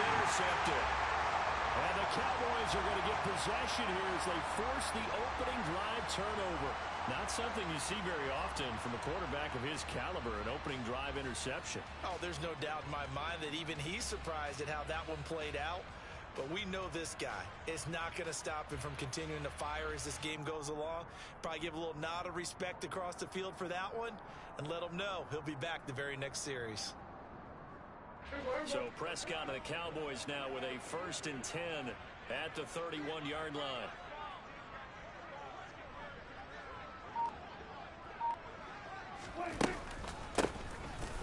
intercepted. And the Cowboys are going to get possession here as they force the opening drive turnover. Not something you see very often from a quarterback of his caliber, an opening drive interception. Oh, there's no doubt in my mind that even he's surprised at how that one played out. But we know this guy is not going to stop him from continuing to fire as this game goes along. Probably give a little nod of respect across the field for that one and let him know he'll be back the very next series. So Prescott and the Cowboys now with a 1st and 10 at the 31-yard line.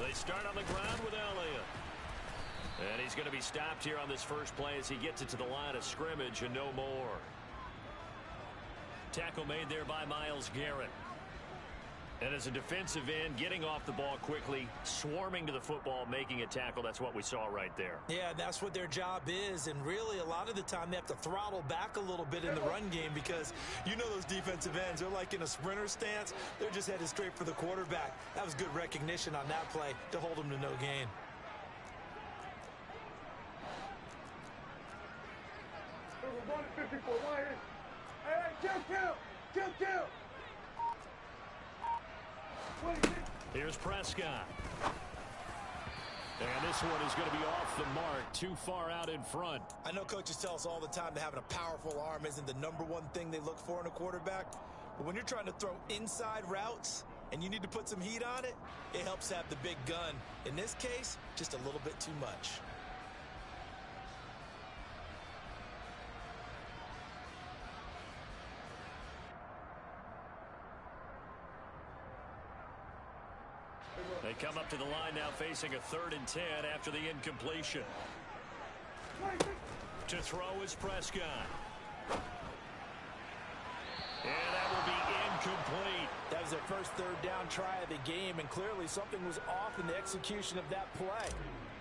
They start on the ground with Elliott. And he's going to be stopped here on this first play as he gets it to the line of scrimmage and no more. Tackle made there by Myles Garrett. And as a defensive end, getting off the ball quickly, swarming to the football, making a tackle, that's what we saw right there. Yeah, that's what their job is. And really, a lot of the time, they have to throttle back a little bit in the run game because you know those defensive ends, they're like in a sprinter stance. They're just headed straight for the quarterback. That was good recognition on that play to hold them to no gain. Here's Prescott. And this one is going to be off the mark, too far out in front. I know coaches tell us all the time that having a powerful arm isn't the #1 thing they look for in a quarterback. But when you're trying to throw inside routes and you need to put some heat on it, it helps have the big gun. In this case, just a little bit too much. They come up to the line now facing a 3rd and 10 after the incompletion. To throw is Prescott. And that will be incomplete. That was their first 3rd down try of the game, and clearly something was off in the execution of that play.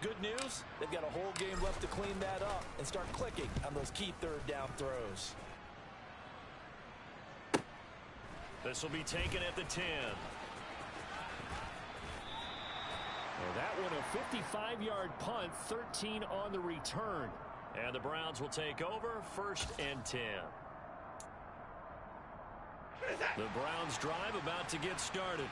Good news, they've got a whole game left to clean that up and start clicking on those key 3rd down throws. This will be taken at the 10. And that one a 55-yard punt, 13 on the return. And the Browns will take over, 1st and 10. The Browns drive about to get started.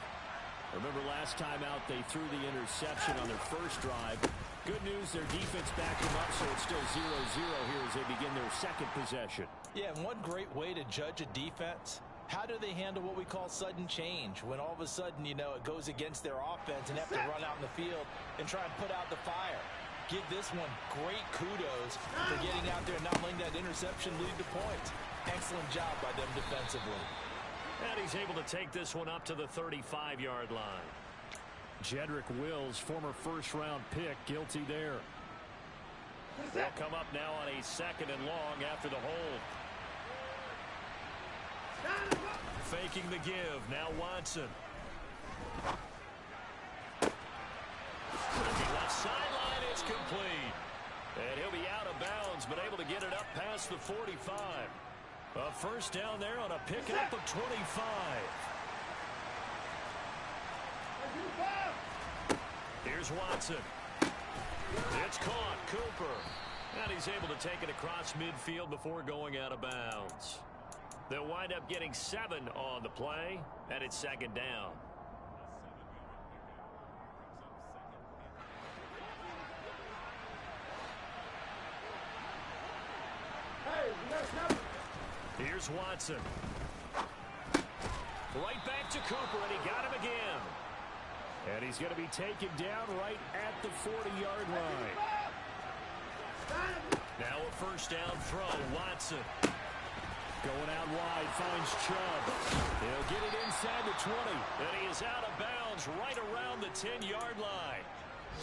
Remember last time out they threw the interception on their first drive. Good news, their defense backed them up, so it's still 0-0 here as they begin their 2nd possession. Yeah, and one great way to judge a defense, how do they handle what we call sudden change? When all of a sudden, you know, it goes against their offense and have to run out in the field and try and put out the fire. Give this one great kudos for getting out there and not letting that interception lead to points. Excellent job by them defensively. And he's able to take this one up to the 35-yard line. Jedrick Wills, former 1st-round pick, guilty there. They'll come up now on a 2nd and long after the hold. Faking the give. Now Watson. Left sideline. It's complete. And he'll be out of bounds, but able to get it up past the 45. A 1st down there on a pickup of 25. Here's Watson. It's caught. Cooper. And he's able to take it across midfield before going out of bounds. They'll wind up getting 7 on the play, and it's 2nd down. Here's Watson. Right back to Cooper, and he got him again. And he's going to be taken down right at the 40-yard line. Now a 1st down throw. Watson. Going out wide, finds Chubb. He'll get it inside the 20. And he is out of bounds right around the 10-yard line.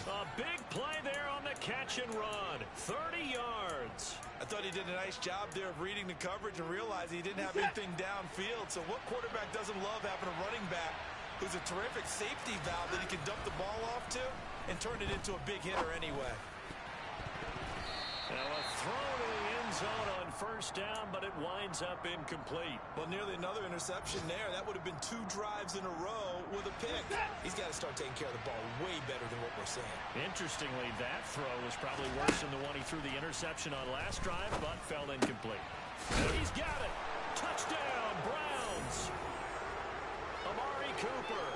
A big play there on the catch and run. 30 yards. I thought he did a nice job there of reading the coverage and realizing he didn't have anything downfield. So what quarterback doesn't love having a running back who's a terrific safety valve that he can dump the ball off to and turn it into a big hitter anyway? Now a throw to the end zone on first down, but it winds up incomplete. Well, nearly another interception there. That would have been 2 drives in a row with a pick. He's got to start taking care of the ball way better than what we're seeing. Interestingly, that throw was probably worse than the one he threw the interception on last drive, but fell incomplete. He's got it. Touchdown, Browns. Amari Cooper,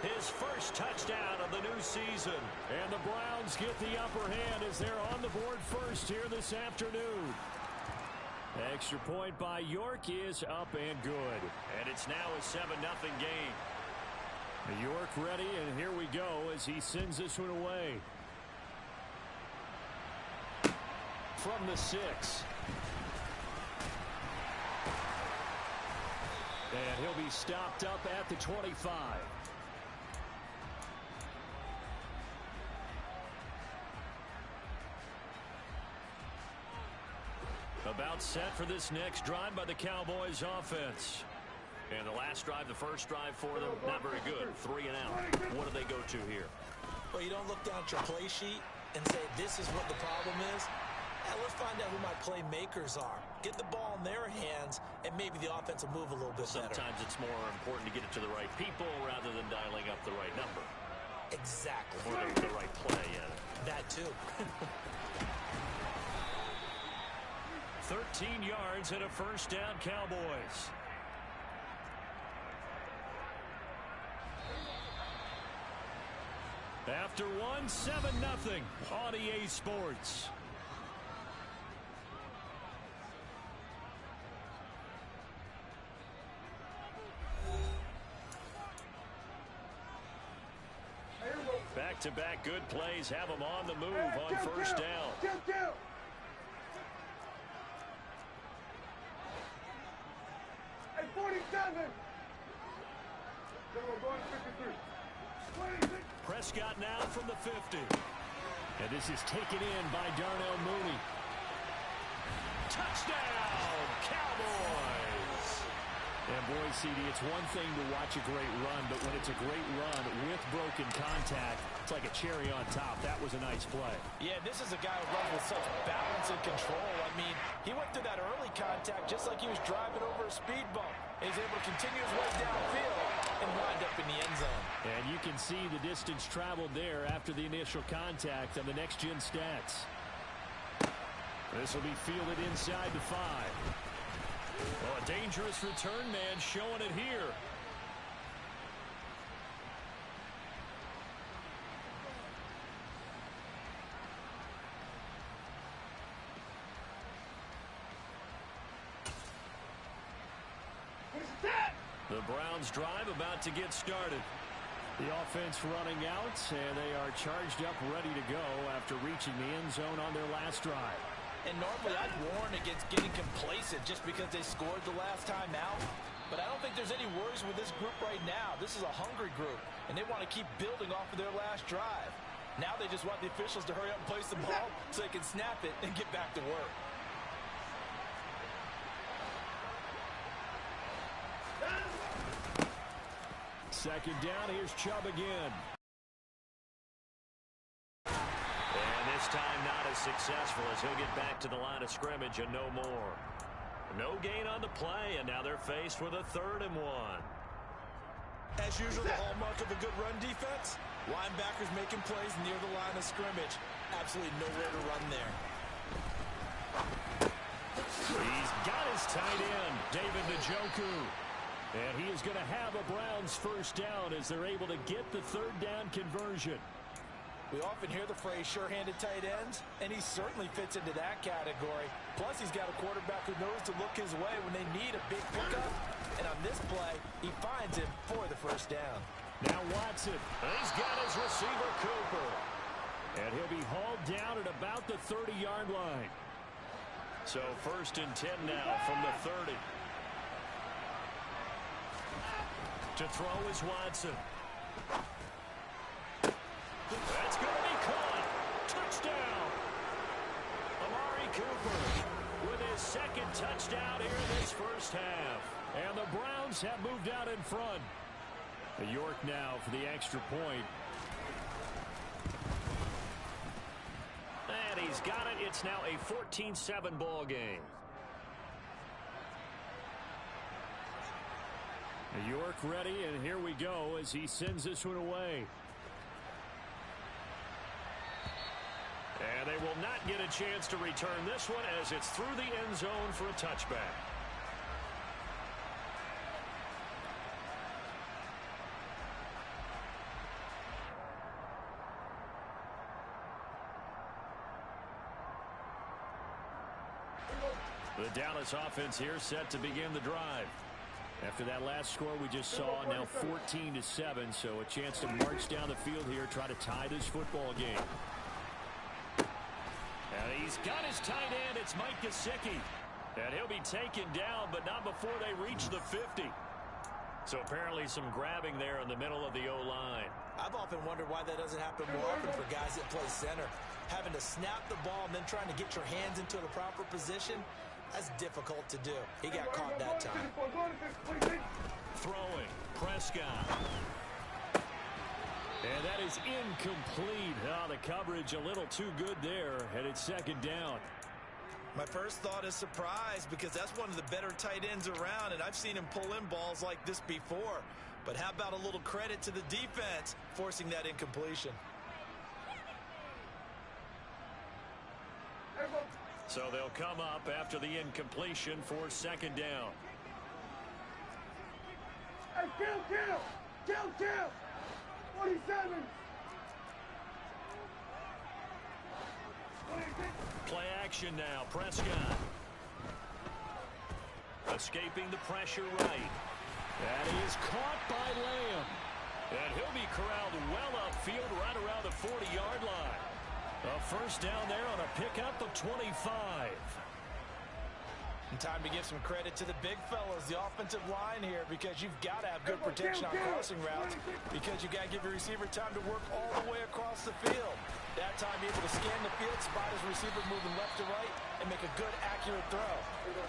his first touchdown of the new season. And the Browns get the upper hand as they're on the board first here this afternoon. Extra point by York is up and good. And it's now a 7-0 game. York ready, and here we go as he sends this one away. From the 6. And he'll be stopped up at the 25. About set for this next drive by the Cowboys offense. And the last drive, the first drive for them, not very good. 3 and out. What do they go to here? Well, you don't look down at your play sheet and say, this is what the problem is. Now, let's find out who my playmakers are. Get the ball in their hands, and maybe the offense will move a little bit better. Sometimes it's more important to get it to the right people rather than dialing up the right number. Exactly. Or the right play, yeah. That, too. 13 yards and a first down, Cowboys. After one, 7-0 on EA Sports. Back-to-back good plays have them on the move on first down. Hey, 47. Prescott now from the 50. And this is taken in by Darnell Mooney. Touchdown, Cowboys! And boy, CD, it's one thing to watch a great run, but when it's a great run with broken contact, it's like a cherry on top. That was a nice play. Yeah, this is a guy who runs with such balance and control. I mean, he went through that early contact just like he was driving over a speed bump. He's able to continue his way downfield and wind up in the end zone. And you can see the distance traveled there after the initial contact on the next-gen stats. This will be fielded inside the 5. Well, a dangerous return man showing it here. The Browns drive about to get started. The offense running out, and they are charged up, ready to go after reaching the end zone on their last drive. And normally I'd warn against getting complacent just because they scored the last time out. But I don't think there's any worries with this group right now. This is a hungry group, and they want to keep building off of their last drive. Now they just want the officials to hurry up and place the ball so they can snap it and get back to work. Second down, here's Chubb again. And this time not as successful as he'll get back to the line of scrimmage and no more. No gain on the play, and now they're faced with a 3rd and 1. As usual, the hallmark of a good run defense, linebackers making plays near the line of scrimmage. Absolutely nowhere to run there. He's got his tight end, David Njoku. And he is going to have a Browns first down as they're able to get the 3rd down conversion. We often hear the phrase sure-handed tight ends, and he certainly fits into that category. Plus, he's got a quarterback who knows to look his way when they need a big pickup. And on this play, he finds him for the first down. Now Watson, he's got his receiver, Cooper. And he'll be hauled down at about the 30-yard line. So 1st and 10 now from the 30. To throw is Watson. That's going to be caught. Touchdown. Amari Cooper with his 2nd touchdown here in this first half. And the Browns have moved out in front. York now for the extra point. And he's He's got it. It's now a 14-7 ball game. York ready, and here we go as he sends this one away. And they will not get a chance to return this one as it's through the end zone for a touchback. The Dallas offense here set to begin the drive. After that last score we just saw, now 14-7, so a chance to march down the field here, try to tie this football game. And he's got his tight end. It's Mike Gesicki. And he'll be taken down, but not before they reach the 50. So apparently some grabbing there in the middle of the O-line. I've often wondered why that doesn't happen more often for guys that play center. Having to snap the ball and then trying to get your hands into the proper position, that's difficult to do. He got caught that time. Throwing. Prescott. And that is incomplete. Oh, the coverage a little too good there, and it's second down. My first thought is surprise, because that's one of the better tight ends around, and I've seen him pull in balls like this before. But how about a little credit to the defense forcing that incompletion? So they'll come up after the incompletion for second down. Hey, kill! 47! Play action now. Prescott. Escaping the pressure right. That is caught by Lamb. And he'll be corralled well upfield right around the 40-yard line. A first down there on a pickup of 25. And time to give some credit to the big fellas, the offensive line here, because you've got to have good protection on crossing routes, because you've got to give your receiver time to work all the way across the field. That time able to scan the field, spot his receiver moving left to right, and make a good, accurate throw.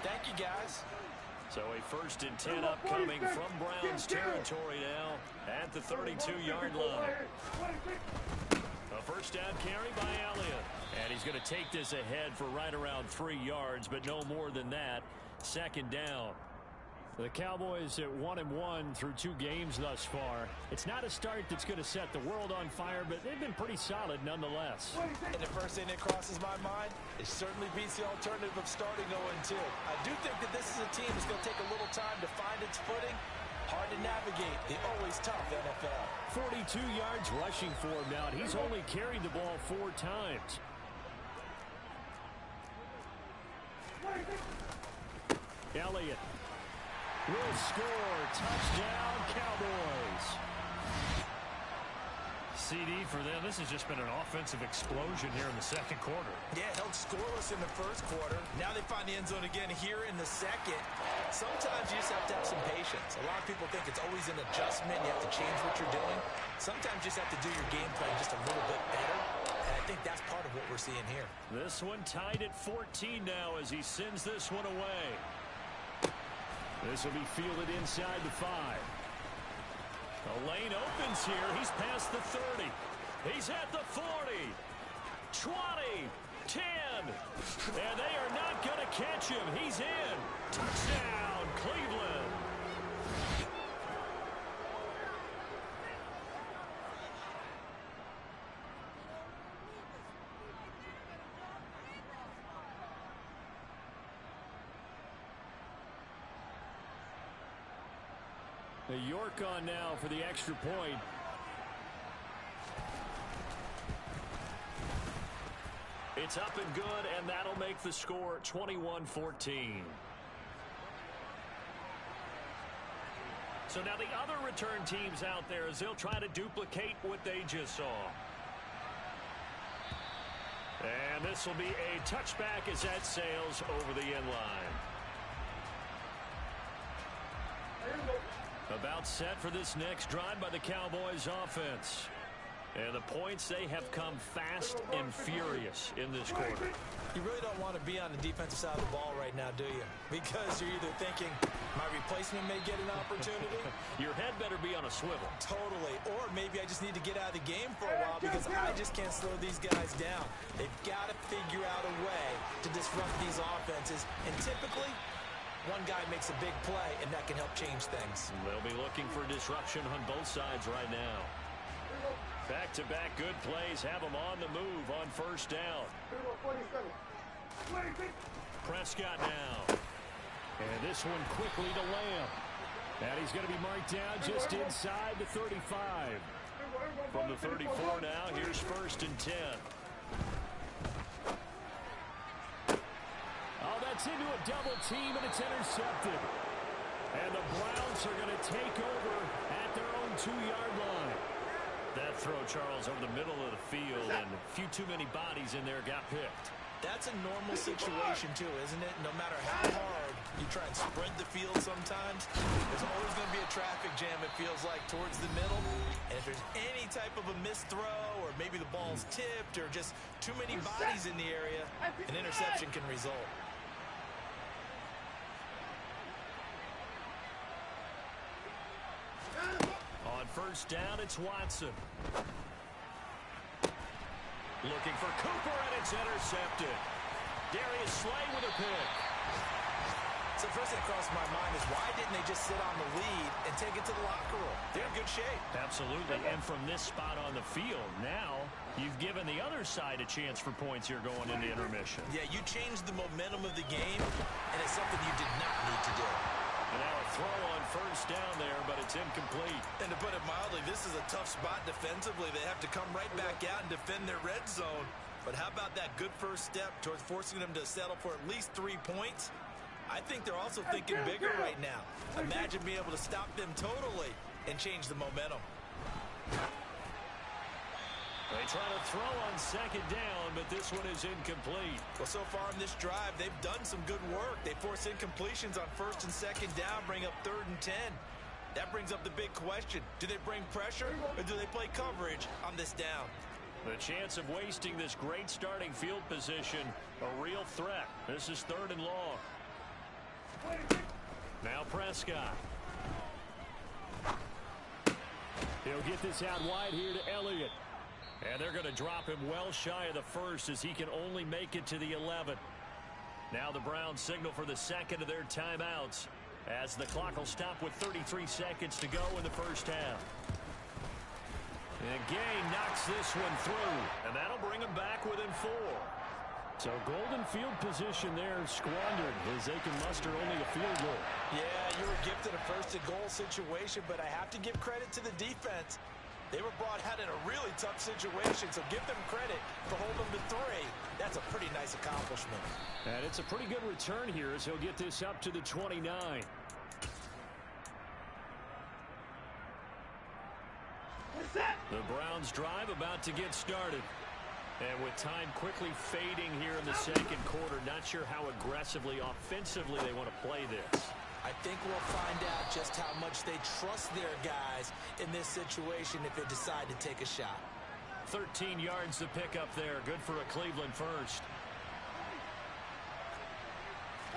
Thank you, guys. So a 1st and 10 upcoming from Browns territory now at the 32-yard line. A first down carry by Elliott. And he's going to take this ahead for right around 3 yards, but no more than that. Second down. The Cowboys at 1-1 through 2 games thus far. It's not a start that's going to set the world on fire, but they've been pretty solid nonetheless. And the first thing that crosses my mind, it certainly beats the alternative of starting 0-2. I do think that this is a team that's going to take a little time to find its footing. Hard to navigate the always tough NFL. 42 yards rushing for him now, and he's only carried the ball 4 times. Elliott will score. Touchdown, Cowboys. CD for them. This has just been an offensive explosion here in the second quarter. Yeah, held scoreless in the first quarter. Now they find the end zone again here in the second. Sometimes you just have to have some patience. A lot of people think it's always an adjustment. You have to change what you're doing. Sometimes you just have to do your game plan just a little bit better. And I think that's part of what we're seeing here. This one tied at 14 now as he sends this one away. This will be fielded inside the 5. The lane opens here. He's past the 30. He's at the 40. 20. 10. And they are not going to catch him. He's in. Touchdown, Cleveland. The York on now for the extra point. It's up and good, and that'll make the score 21-14. So now the other return teams out there, as they'll try to duplicate what they just saw. And this will be a touchback as that sails over the end line. About set for this next drive by the Cowboys offense. And the points, they have come fast and furious in this quarter. You really don't want to be on the defensive side of the ball right now, do you? Because you're either thinking, my replacement may get an opportunity. Your head better be on a swivel. Totally. Or maybe I just need to get out of the game for a while because I just can't slow these guys down. They've got to figure out a way to disrupt these offenses. And typically, one guy makes a big play, and that can help change things. They'll be looking for disruption on both sides right now. Back-to-back good plays have them on the move on first down. Prescott now. And this one quickly to Lamb. And he's going to be marked down just inside the 35. From the 34 now, here's first and 10. Oh, that's into a double team, and it's intercepted. And the Browns are going to take over at their own 2-yard line. That throw, Charles, over the middle of the field, and a few too many bodies in there got picked. That's a normal situation, too, isn't it? No matter how hard you try and spread the field sometimes, there's always going to be a traffic jam, it feels like, towards the middle. And if there's any type of a missed throw, or maybe the ball's tipped, or just too many bodies in the area, an interception can result. On first down, it's Watson. Looking for Cooper, and it's intercepted. Darius Slay with a pick. So first thing that crossed my mind is why didn't they just sit on the lead and take it to the locker room? They're in good shape. Absolutely, and from this spot on the field, now you've given the other side a chance for points here going into intermission. Yeah, you changed the momentum of the game, and it's something you did not need to do. And now a throw on first down there, but it's incomplete. And to put it mildly, this is a tough spot defensively. They have to come right back out and defend their red zone. But how about that good first step towards forcing them to settle for at least 3 points? I think they're also thinking bigger right now. Imagine being able to stop them totally and change the momentum. They try to throw on second down, but this one is incomplete. Well, so far in this drive, they've done some good work. They force incompletions on first and second down, bring up 3rd and 10. That brings up the big question. Do they bring pressure, or do they play coverage on this down? The chance of wasting this great starting field position, a real threat. This is 3rd and long. Now Prescott. He'll get this out wide here to Elliott. And they're going to drop him well shy of the first as he can only make it to the 11. Now the Browns signal for the second of their timeouts as the clock will stop with 33 seconds to go in the first half. And Gay knocks this one through, and that'll bring him back within 4. So golden field position there squandered as they can muster only a field goal. Yeah, you were gifted a first-and-goal situation, but I have to give credit to the defense. They were brought out in a really tough situation, so give them credit for holding them to 3. That's a pretty nice accomplishment. And it's a pretty good return here as he'll get this up to the 29. The Browns drive about to get started. And with time quickly fading here in the second quarter, not sure how aggressively, offensively they want to play this. I think we'll find out just how much they trust their guys in this situation if they decide to take a shot. 13 yards to pick up there. Good for a Cleveland first.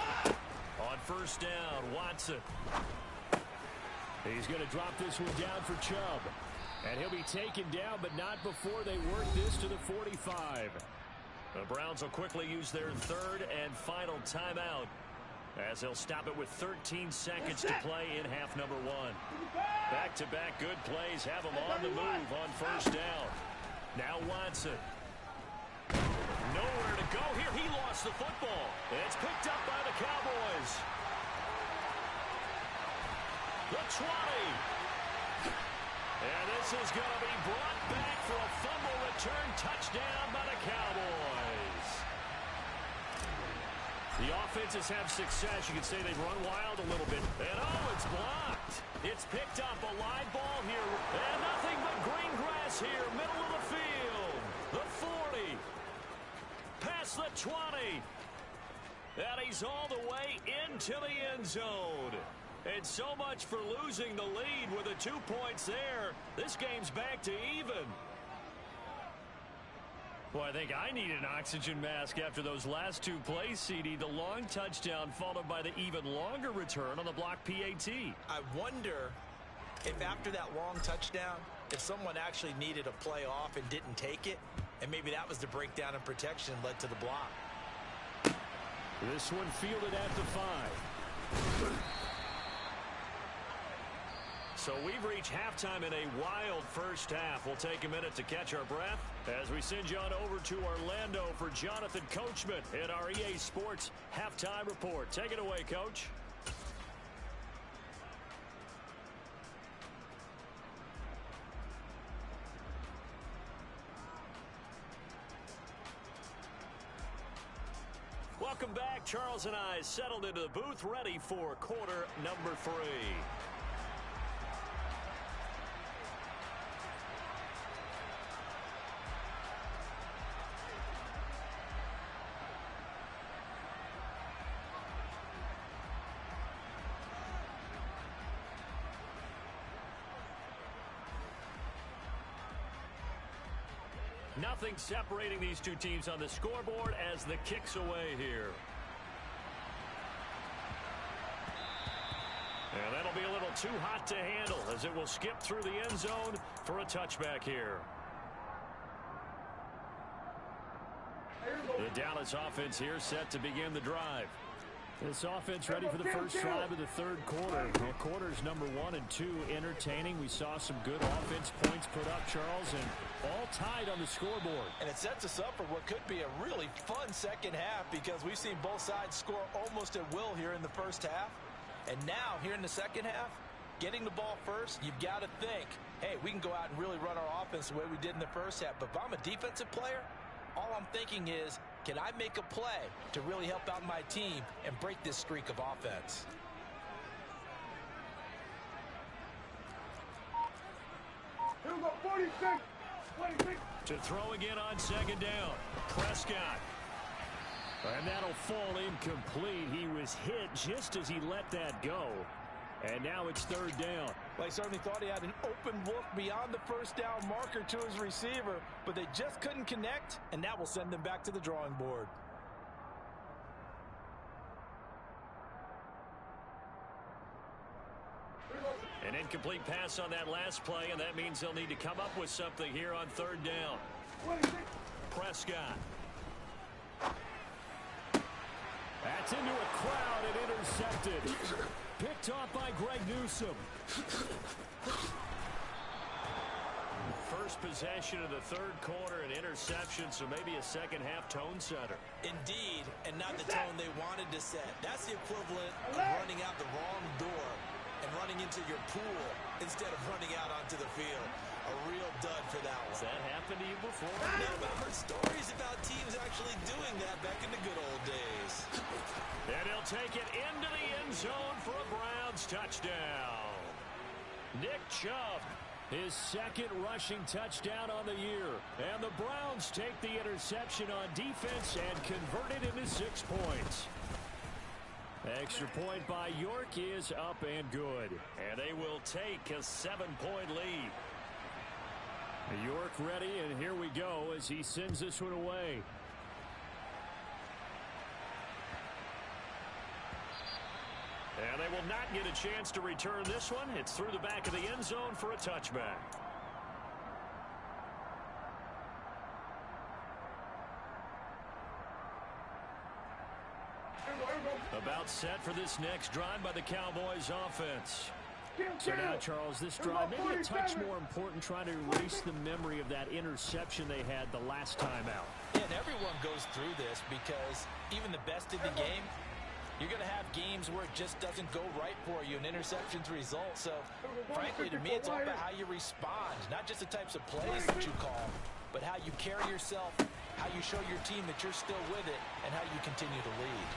On first down, Watson. He's going to drop this one down for Chubb. And he'll be taken down, but not before they work this to the 45. The Browns will quickly use their 3rd and final timeout as they'll stop it with 13 seconds to play in half number 1. Back-to-back good plays have them on the move on first down. Now Watson. Nowhere to go here. He lost the football. It's picked up by the Cowboys. The 20. And this is going to be brought back for a fumble return touchdown by the Cowboys. The offenses have success. You can say they've run wild a little bit. And oh, it's blocked. It's picked up, a live ball here. And nothing but green grass here, middle of the field. The 40. Past the 20. And he's all the way into the end zone. And so much for losing the lead with the 2 points there. This game's back to even. Well, I think I need an oxygen mask after those last two plays, CD. The long touchdown followed by the even longer return on the block PAT. I wonder if after that long touchdown, if someone actually needed a play off and didn't take it, and maybe that was the breakdown in protection led to the block. This one fielded at the 5. So we've reached halftime in a wild first half. We'll take a minute to catch our breath as we send you on over to Orlando for Jonathan Coachman in our EA Sports Halftime Report. Take it away, Coach. Welcome back. Charles and I settled into the booth, ready for quarter number 3. Nothing separating these two teams on the scoreboard as the kick's away here. And that'll be a little too hot to handle as it will skip through the end zone for a touchback here. The Dallas offense here set to begin the drive. This offense ready for the first drive of the third quarter. Well, quarters number 1 and 2 entertaining. We saw some good offense points put up, Charles, and all tied on the scoreboard. And it sets us up for what could be a really fun second half because we've seen both sides score almost at will here in the first half. And now, here in the second half, getting the ball first, you've got to think, hey, we can go out and really run our offense the way we did in the first half. But if I'm a defensive player, all I'm thinking is, can I make a play to really help out my team and break this streak of offense? Here we go, 46. To throw again on second down. Prescott. And that'll fall incomplete. He was hit just as he let that go. And now it's third down. Well, he certainly thought he had an open look beyond the first down marker to his receiver, but they just couldn't connect, and that will send them back to the drawing board. An incomplete pass on that last play, and that means they'll need to come up with something here on third down. Prescott. That's into a crowd and intercepted. Picked off by Greg Newsome. First possession of the third quarter, an interception, so maybe a second half tone setter. Indeed, and not the tone they wanted to set. That's the equivalent of running out the wrong door and running into your pool instead of running out onto the field. A real dud for that one. Has that happened to you before? No, I've heard stories about teams actually doing that back in the good old days. And he'll take it into the end zone for a Browns touchdown. Nick Chubb, his second rushing touchdown on the year. And the Browns take the interception on defense and convert it into 6 points. Extra point by York is up and good. And they will take a 7-point lead. York ready, and here we go as he sends this one away. And they will not get a chance to return this one. It's through the back of the end zone for a touchback. About set for this next drive by the Cowboys offense. So now, Charles, this drive maybe a touch more important, trying to erase the memory of that interception they had the last time out. Yeah, and everyone goes through this because even the best in the game, you're going to have games where it just doesn't go right for you, and interceptions result. So, frankly, to me, it's all about how you respond, not just the types of plays that you call, but how you carry yourself, how you show your team that you're still with it, and how you continue to lead.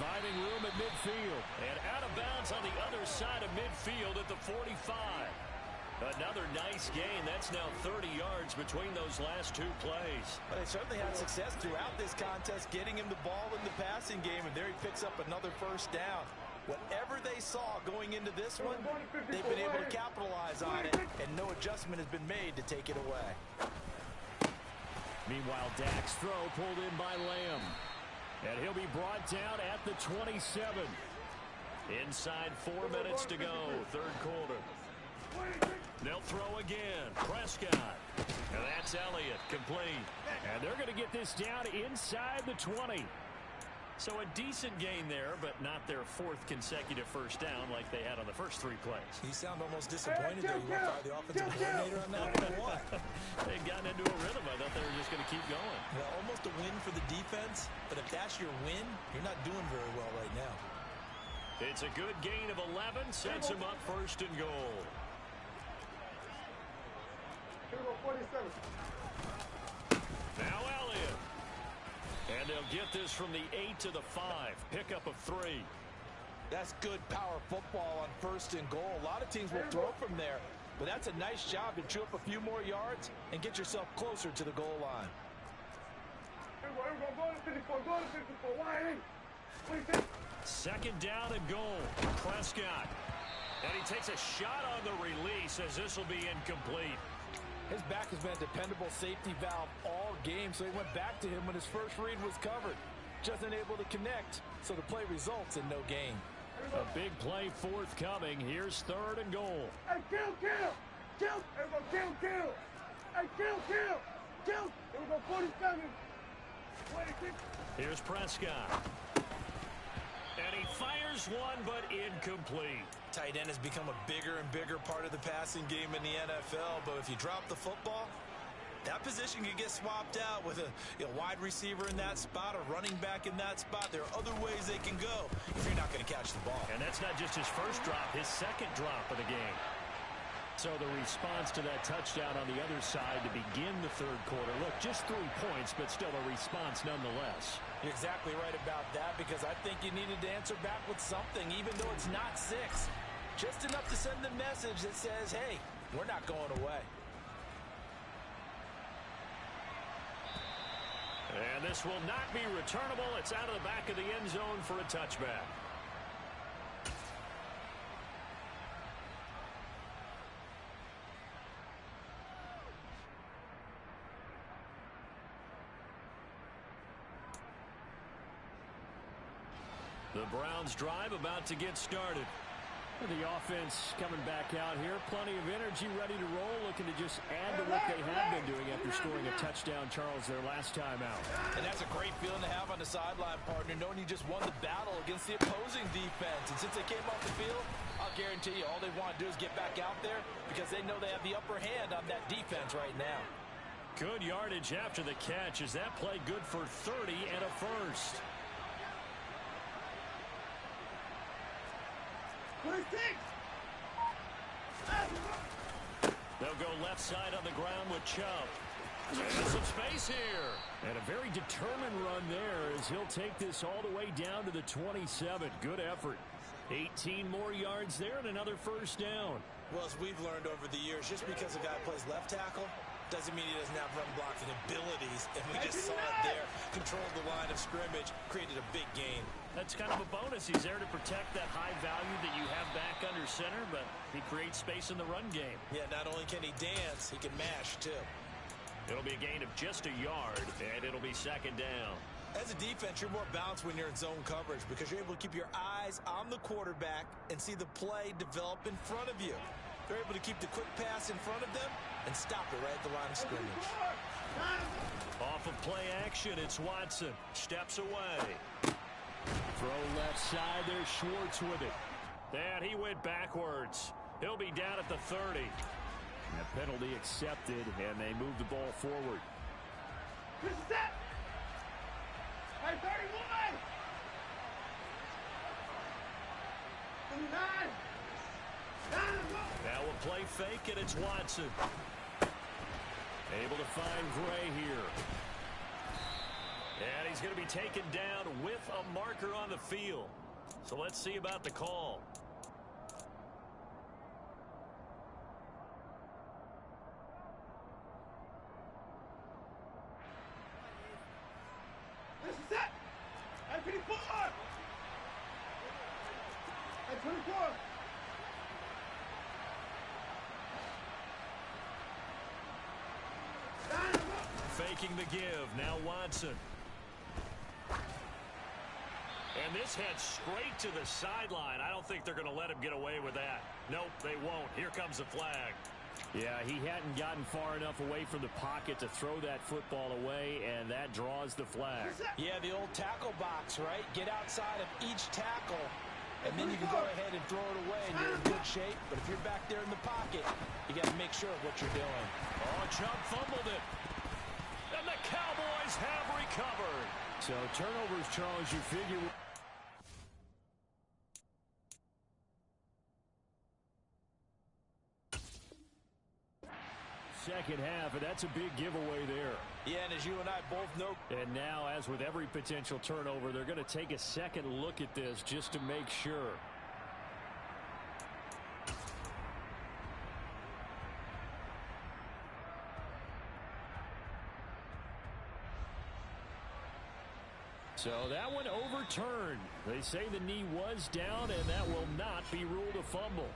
Finding room at midfield, and out of bounds on the other side of midfield at the 45. Another nice gain. That's now 30 yards between those last two plays. Well, they certainly had success throughout this contest, getting him the ball in the passing game, and there he picks up another first down. Whatever they saw going into this one, they've been able to capitalize on it, and no adjustment has been made to take it away. Meanwhile, Dak's throw pulled in by Lamb. And he'll be brought down at the 27. Inside 4 minutes to go, third quarter. They'll throw again. Prescott. And that's Elliott, complete. And they're going to get this down inside the 20. So a decent gain there, but not their 4th consecutive first down like they had on the first 3 plays. You sound almost disappointed that you went by the offensive coordinator on that one. They'd gotten into a rhythm. I thought they were just going to keep going. Well, almost a win for the defense, but if that's your win, you're not doing very well right now. It's a good gain of 11, sets him up first and goal. Here we go, 47. Now Elliott. And they'll get this from the 8 to the 5. Pickup of 3. That's good power football on first and goal. A lot of teams will throw from there, but that's a nice job to chew up a few more yards and get yourself closer to the goal line. Here we go, go to 54, go to 54. Why? 26. Second down and goal. Prescott. And he takes a shot on the release as this will be incomplete. His back has been a dependable safety valve all game, so he went back to him when his first read was covered. Just unable to connect, so the play results in no gain. A big play forthcoming. Here's third and goal. Hey, kill! Kill! Here we go, kill! Hey, kill! Here we go, 47. 26. Here's Prescott. And he fires one, but incomplete. Tight end has become a bigger and bigger part of the passing game in the NFL, but if you drop the football, that position can get swapped out with a wide receiver in that spot, a running back in that spot. There are other ways they can go if you're not going to catch the ball. And that's not just his first drop, his second drop of the game. So the response to that touchdown on the other side to begin the third quarter. Look, just 3 points, but still a response nonetheless. You're exactly right about that, because I think you needed to answer back with something, even though it's not 6. Just enough to send the message that says, hey, we're not going away. And this will not be returnable. It's out of the back of the end zone for a touchback. The Browns drive about to get started. The offense coming back out here. Plenty of energy, ready to roll, looking to just add to what they have been doing after scoring a touchdown, Charles, their last time out. And that's a great feeling to have on the sideline, partner, knowing you just won the battle against the opposing defense. And since they came off the field, I'll guarantee you all they want to do is get back out there because they know they have the upper hand on that defense right now. Good yardage after the catch. Is that play good for 30 and a first? 26. They'll go left side on the ground with Chubb. And some space here. And a very determined run there as he'll take this all the way down to the 27. Good effort. 18 more yards there and another first down. Well, as we've learned over the years, just because a guy plays left tackle doesn't mean he doesn't have run blocking abilities. And we just saw it there. Controlled the line of scrimmage, created a big gain. That's kind of a bonus. He's there to protect that high value that you have back under center, but he creates space in the run game. Yeah, not only can he dance, he can mash, too. It'll be a gain of just a yard, and it'll be second down. As a defense, you're more balanced when you're in zone coverage because you're able to keep your eyes on the quarterback and see the play develop in front of you. They're able to keep the quick pass in front of them and stop it right at the line of scrimmage. Off of play action, it's Watson. Steps away. Throw left side, there's Schwartz with it. And he went backwards. He'll be down at the 30. That penalty accepted, and they move the ball forward. This is it. Hey, 31. 39. Now we'll play fake, and it's Watson. Able to find Gray here. And he's going to be taken down with a marker on the field. So let's see about the call. This is it. Hey, 54. Hey, 24. Fake taking the give. Now Watson. And this heads straight to the sideline. I don't think they're going to let him get away with that. Nope, they won't. Here comes the flag. Yeah, he hadn't gotten far enough away from the pocket to throw that football away, and that draws the flag. Yeah, the old tackle box, right? Get outside of each tackle, and then you can go ahead and throw it away, and you're in good shape. But if you're back there in the pocket, you got to make sure of what you're doing. Oh, Chubb fumbled it. And the Cowboys have recovered. So turnovers, Charles, you figure... Second half, and that's a big giveaway there. Yeah, and as you and I both know. And now, as with every potential turnover, they're going to take a second look at this just to make sure. So that one overturned. They say the knee was down, and that will not be ruled a fumble.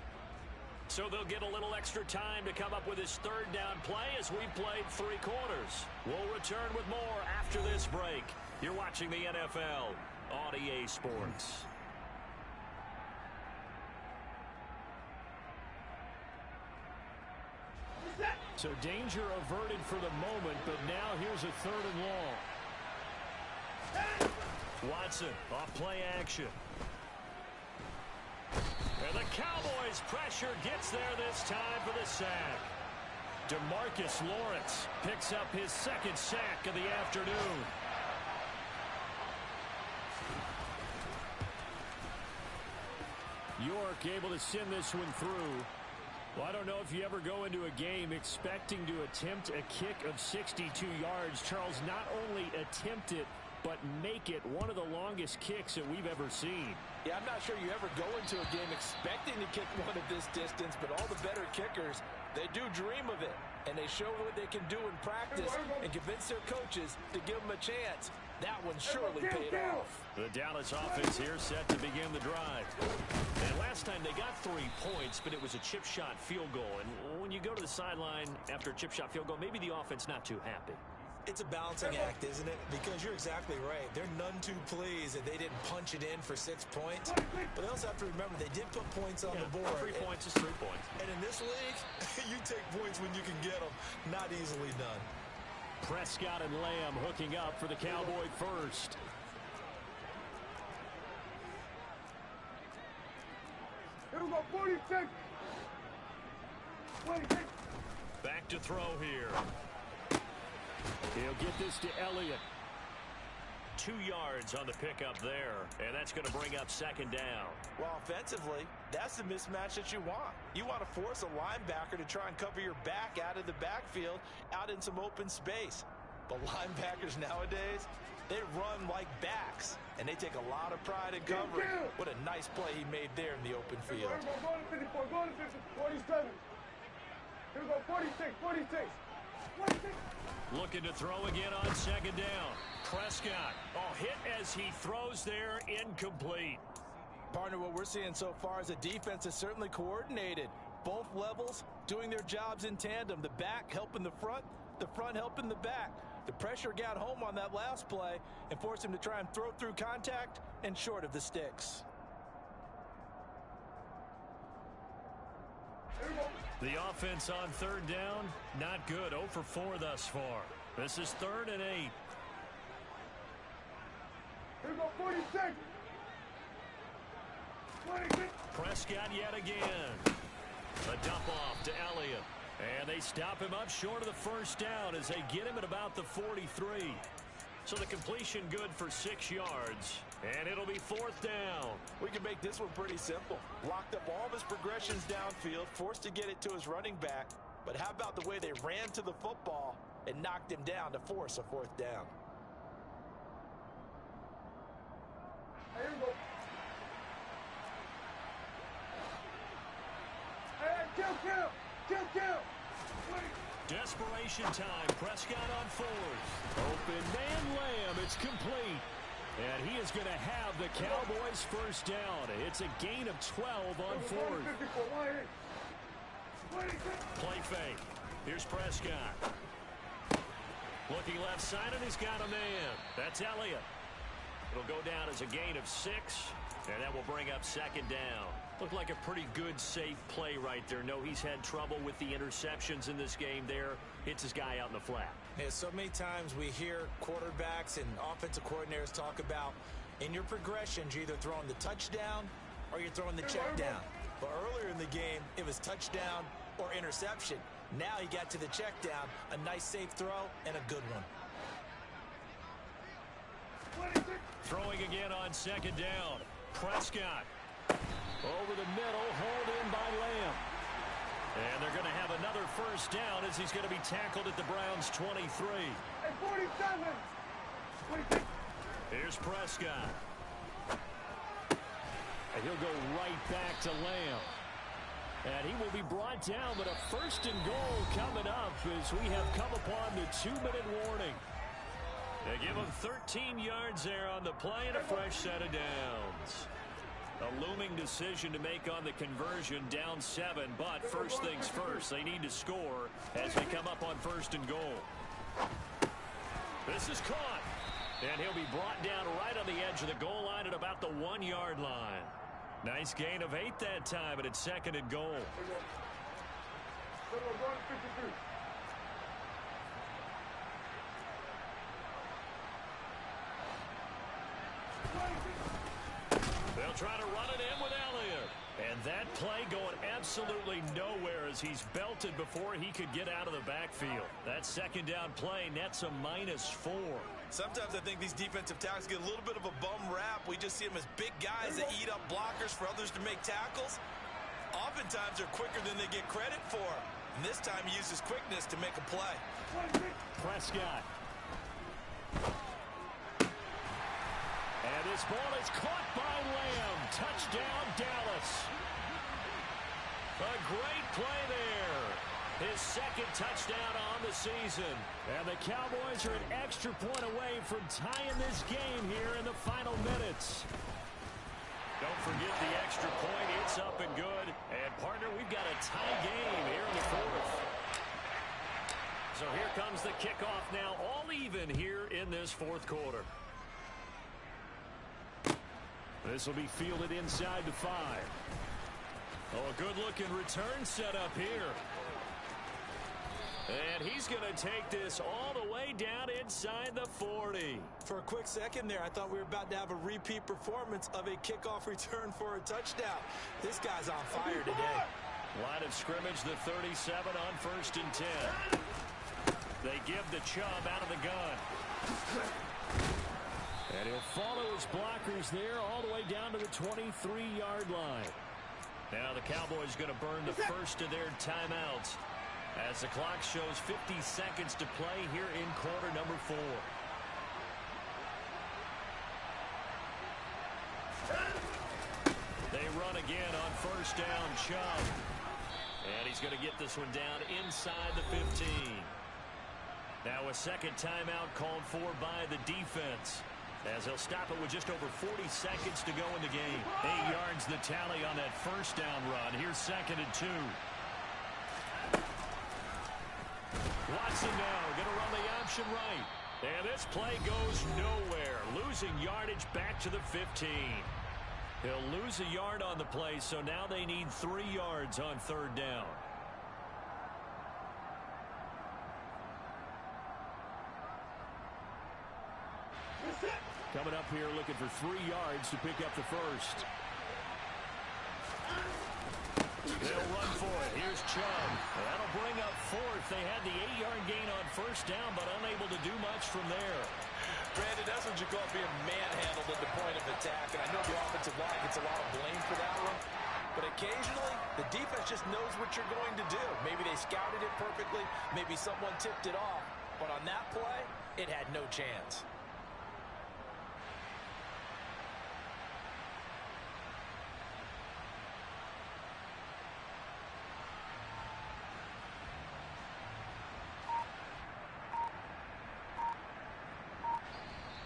So they'll get a little extra time to come up with his third down play as we played 3 quarters. We'll return with more after this break. You're watching the NFL on EA Sports. So danger averted for the moment, but now here's a 3rd and long. Watson off play action. And the Cowboys pressure gets there this time for the sack. DeMarcus Lawrence picks up his 2nd sack of the afternoon. York able to send this one through. Well, I don't know if you ever go into a game expecting to attempt a kick of 62 yards. Charles, not only attempt it, but make it one of the longest kicks that we've ever seen. Yeah, I'm not sure you ever go into a game expecting to kick one of this distance, but all the better kickers, they do dream of it. And they show what they can do in practice and convince their coaches to give them a chance. That one surely paid off. The Dallas offense here set to begin the drive. And last time they got 3 points, but it was a chip shot field goal. And when you go to the sideline after a chip shot field goal, maybe the offense not too happy. It's a balancing act, isn't it? Because you're exactly right. They're none too pleased that they didn't punch it in for 6 points. But they also have to remember they did put points on the board. 3 points is 3 points. And in this league, you take points when you can get them. Not easily done. Prescott and Lamb hooking up for the Cowboy first. Here we go, 46. 26. Back to throw here. He'll get this to Elliott. 2 yards on the pickup there, and that's going to bring up 2nd down. Well, offensively, that's the mismatch that you want. You want to force a linebacker to try and cover your back out of the backfield, out in some open space. But linebackers nowadays, they run like backs, and they take a lot of pride in covering. What a nice play he made there in the open field. Here we go, go to 54, go to 50, 47. Here we go, 46, 46. 46. Looking to throw again on 2nd down. Prescott, hit as he throws there, incomplete. Partner, what we're seeing so far is the defense is certainly coordinated. Both levels doing their jobs in tandem. The back helping the front helping the back. The pressure got home on that last play and forced him to try and throw through contact and short of the sticks. The offense on 3rd down, not good. 0 for 4 thus far. This is 3rd and 8. Here we go, 46. 26. Prescott yet again. A dump off to Elliott. And they stop him up short of the 1st down as they get him at about the 43. So the completion good for 6 yards. And it'll be 4th down. We can make this one pretty simple. Locked up all of his progressions downfield, forced to get it to his running back. But how about the way they ran to the football and knocked him down to force a 4th down? Here we go. Hey, kill. Desperation time. Prescott on 4th. Open man Lamb. It's complete. And he is going to have the Cowboys 1st down. It's a gain of 12 on 4th. Play fake. Here's Prescott. Looking left side, and he's got a man. That's Elliott. It'll go down as a gain of 6, and that will bring up second down. Looked like a pretty good, safe play right there. No, he's had trouble with the interceptions in this game there. Hits his guy out in the flat. Yeah, so many times we hear quarterbacks and offensive coordinators talk about in your progressions, you're either throwing the touchdown or you're throwing the check down. But earlier in the game, it was touchdown or interception. Now he got to the check down, a nice safe throw, and a good one. Throwing again on second down. Prescott. Over the middle, hauled in by Lamb. And they're going to have another first down as he's going to be tackled at the Browns' 23. Hey, 47. 26. Here's Prescott. And he'll go right back to Lamb. And he will be brought down, but a first and goal coming up as we have come upon the 2-minute warning. They give him 13 yards there on the play and a fresh set of downs. A looming decision to make on the conversion, down 7, but first things first, they need to score as they come up on first and goal. This is caught, and he'll be brought down right on the edge of the goal line at about the 1-yard line. Nice gain of 8 that time, and it's second and goal. They'll try to run it in with Elliott. And that play going absolutely nowhere as he's belted before he could get out of the backfield. That second down play nets a -4. Sometimes I think these defensive tackles get a little bit of a bum rap. We just see them as big guys that eat up blockers for others to make tackles. Oftentimes they're quicker than they get credit for. And this time he uses quickness to make a play. Prescott. And this ball is caught by Lamb. Touchdown, Dallas. A great play there. His second touchdown on the season. And the Cowboys are an extra point away from tying this game here in the final minutes. Don't forget the extra point. It's up and good. And, partner, we've got a tie game here in the fourth. So here comes the kickoff now, all even here in this fourth quarter. This will be fielded inside the 5. Oh, a good-looking return set up here. And he's going to take this all the way down inside the 40. For a quick second there, I thought we were about to have a repeat performance of a kickoff return for a touchdown. This guy's on fire today. Line of scrimmage, the 37 on first and 10. They give the Chubb out of the gun. And he'll follow his blockers there all the way down to the 23-yard line. Now the Cowboys going to burn the first of their timeouts as the clock shows 50 seconds to play here in quarter number 4. They run again on first down, Chubb. And he's going to get this one down inside the 15. Now a second timeout called for by the defense, as they'll stop it with just over 40 seconds to go in the game. 8 yards the tally on that first down run. Here's second and 2. Watson now going to run the option right. And this play goes nowhere. Losing yardage back to the 15. He'll lose a yard on the play, so now they need 3 yards on third down. Coming up here looking for 3 yards to pick up the first. They'll run for it. Here's Chubb. That'll bring up fourth. They had the 8-yard gain on first down, but unable to do much from there. Brandon, that's what you call being manhandled at the point of attack. And I know the offensive line gets a lot of blame for that one. But occasionally, the defense just knows what you're going to do. Maybe they scouted it perfectly. Maybe someone tipped it off. But on that play, it had no chance.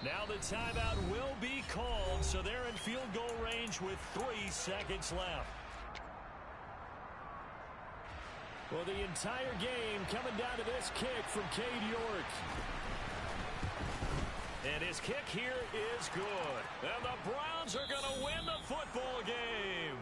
Now the timeout will be called, so they're in field goal range with 3 seconds left. Well, the entire game coming down to this kick from Cade York. And his kick here is good. And the Browns are going to win the football game.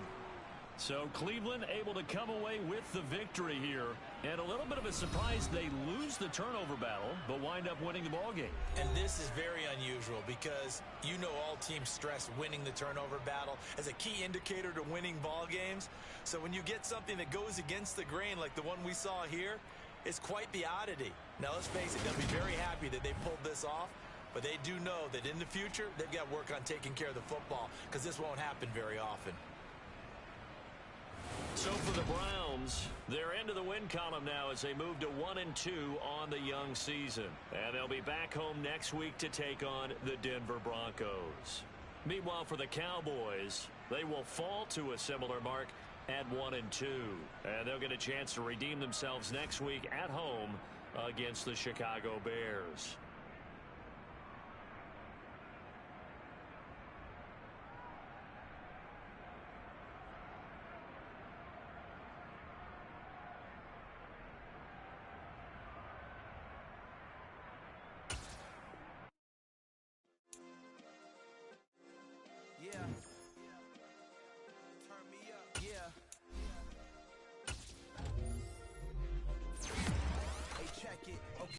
So Cleveland able to come away with the victory here. And a little bit of a surprise, they lose the turnover battle, but wind up winning the ball game. And this is very unusual because you know all teams stress winning the turnover battle as a key indicator to winning ball games. So when you get something that goes against the grain like the one we saw here, it's quite the oddity. Now let's face it, they'll be very happy that they pulled this off, but they do know that in the future they've got to work on taking care of the football because this won't happen very often. So for the Browns, they're into the win column now as they move to 1-2 on the young season. And they'll be back home next week to take on the Denver Broncos. Meanwhile, for the Cowboys, they will fall to a similar mark at 1-2. And they'll get a chance to redeem themselves next week at home against the Chicago Bears.